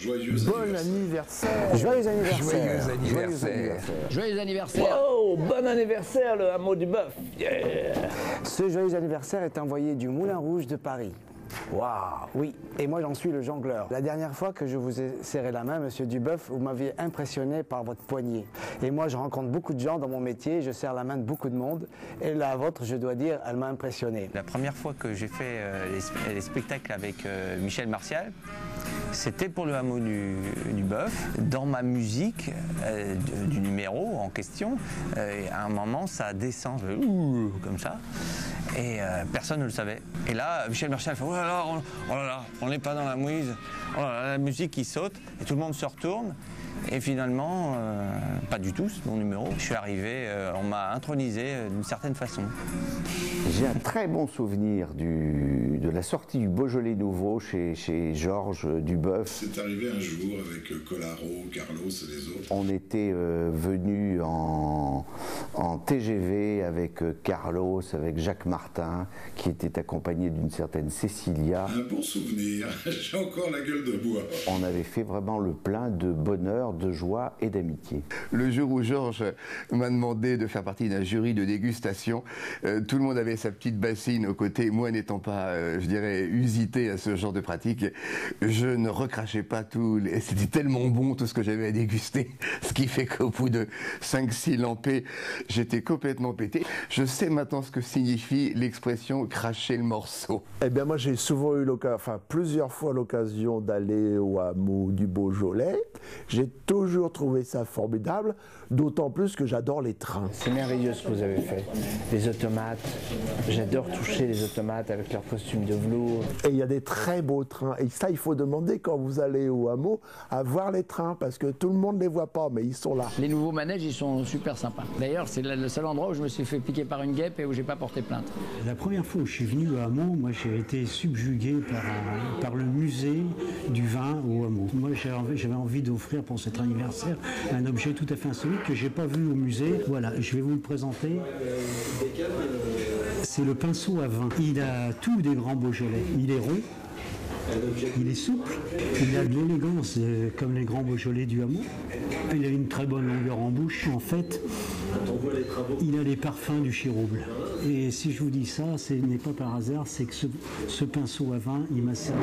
Bon anniversaire. Joyeux anniversaire. Joyeux anniversaire. Joyeux anniversaire. Oh, bon anniversaire, le hameau du Bœuf. Yeah. Ce joyeux anniversaire est envoyé du Moulin Rouge de Paris. Waouh, oui, et moi j'en suis le jongleur. La dernière fois que je vous ai serré la main, monsieur Duboeuf, vous m'aviez impressionné par votre poignée. Et moi je rencontre beaucoup de gens dans mon métier, je serre la main de beaucoup de monde, et la vôtre, je dois dire, elle m'a impressionné. La première fois que j'ai fait les spectacles avec Michel Martial, c'était pour le hameau du Bœuf. Dans ma musique du numéro en question, à un moment ça descend comme ça, et personne ne le savait. Et là, Michel Martial fait oh là là, on n'est pas dans la mouise, oh là là, la musique qui saute, et tout le monde se retourne. Et finalement, pas du tout, c'est mon numéro. Je suis arrivé, on m'a intronisé d'une certaine façon. J'ai un très bon souvenir de la sortie du Beaujolais nouveau chez Georges Duboeuf. C'est arrivé un jour avec Collaro, Carlos et les autres. On était venus en TGV avec Carlos, avec Jacques Martin, qui était accompagné d'une certaine Cécilia. Un bon souvenir, j'ai encore la gueule de bois. On avait fait vraiment le plein de bonheur, de joie et d'amitié. Le jour où Georges m'a demandé de faire partie d'un jury de dégustation, tout le monde avait sa petite bassine aux côtés. Moi n'étant pas, je dirais, usité à ce genre de pratique, je ne recrachais pas tout. C'était tellement bon tout ce que j'avais à déguster, ce qui fait qu'au bout de 5-6 lampées, j'étais complètement pété. Je sais maintenant ce que signifie l'expression cracher le morceau. Eh bien, moi, j'ai souvent eu l'occasion, enfin, plusieurs fois l'occasion d'aller au hameau du Beaujolais. J'ai toujours trouvé ça formidable, d'autant plus que j'adore les trains. C'est merveilleux ce que vous avez fait. Les automates, j'adore toucher les automates avec leurs costumes de velours. Et il y a des très beaux trains. Et ça, il faut demander quand vous allez au hameau à voir les trains, parce que tout le monde ne les voit pas, mais ils sont là. Les nouveaux manèges, ils sont super sympas. D'ailleurs, c'est le seul endroit où je me suis fait piquer par une guêpe et où j'ai pas porté plainte. La première fois où je suis venu au hameau, moi j'ai été subjugué par le musée du vin au hameau. Moi j'avais envie d'offrir pour cet anniversaire un objet tout à fait insolite que j'ai pas vu au musée. Voilà, je vais vous le présenter. C'est le pinceau à vin. Il a tout des grands Beaujolais. Il est rond. Il est souple, il a de l'élégance comme les grands Beaujolais du hameau. Il a une très bonne longueur en bouche. En fait, il a les parfums du Chirouble. Et si je vous dis ça, ce n'est pas par hasard, c'est que ce pinceau à vin, il m'a servi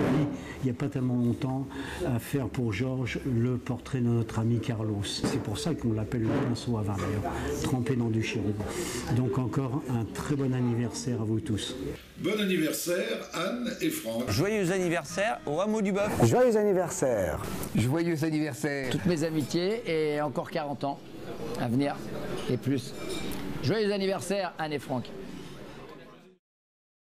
il n'y a pas tellement longtemps à faire pour Georges le portrait de notre ami Carlos. C'est pour ça qu'on l'appelle le pinceau à vin d'ailleurs, trempé dans du Chirouble. Donc encore un très bon anniversaire à vous tous. Bon anniversaire, Anne et Franck. Joyeux anniversaire au hameau du Bœuf. Joyeux anniversaire. Joyeux anniversaire. Toutes mes amitiés et encore 40 ans à venir et plus. Joyeux anniversaire, Anne et Franck.